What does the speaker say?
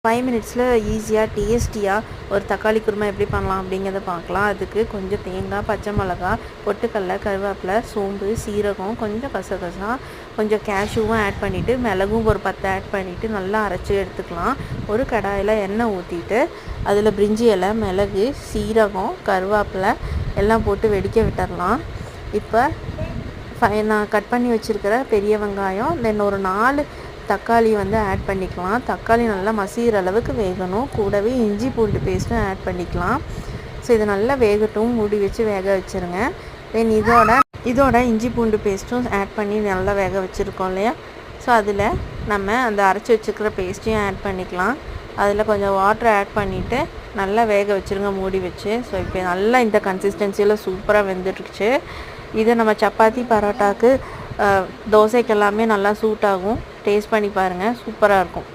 5 மினிட்ஸில் ஈஸியாக டேஸ்டியாக ஒரு தக்காளி குருமா எப்படி பண்ணலாம் அப்படிங்கிறத பார்க்கலாம். அதுக்கு கொஞ்சம் தேங்காய், பச்சை மிளகா, பொட்டுக்கடலை, கருவேப்பிலை, சோம்பு, சீரகம், கொஞ்சம் கசகசா, கொஞ்சம் கேஷ்யூவும் ஆட் பண்ணிவிட்டு மிளகும் ஒரு 10 ஆட் பண்ணிவிட்டு நல்லா அரைச்சி எடுத்துக்கலாம். ஒரு கடாயில் எண்ணெய் ஊற்றிட்டு அதில் பிரிஞ்சி இலை, மிளகு, சீரகம், கருவேப்பிலை எல்லாம் போட்டு வெடிக்க விட்டுடலாம். இப்போ நான் கட் பண்ணி வச்சுருக்கிற பெரிய வெங்காயம், தென் ஒரு 4 தக்காளி ஆட் பண்ணிக்கலாம். தக்காளி நல்லா மசிகிற அளவுக்கு வேகணும். கூடவே இஞ்சி பூண்டு பேஸ்ட்டும் ஆட் பண்ணிக்கலாம். ஸோ இது நல்லா வேகட்டும், மூடி வச்சு வேக வச்சுருங்க. தென் இதோட இஞ்சி பூண்டு பேஸ்ட்டும் ஆட் பண்ணி நல்லா வேக வச்சுருக்கோம் இல்லையா. ஸோ அதில் நம்ம அந்த அரைச்சி வச்சுருக்கிற பேஸ்ட்டையும் ஆட் பண்ணிக்கலாம். அதில் கொஞ்சம் வாட்டர் ஆட் பண்ணிவிட்டு நல்லா வேக வச்சுருங்க மூடி வச்சு. ஸோ இப்போ நல்லா இந்த கன்சிஸ்டன்சியில் சூப்பராக வெந்துட்டுருச்சு. இதை நம்ம சப்பாத்தி, பரோட்டாக்கு, தோசைக்கு எல்லாமே நல்லா சூட் ஆகும். டேஸ்ட் பண்ணி பாருங்கள், சூப்பராக இருக்கும்.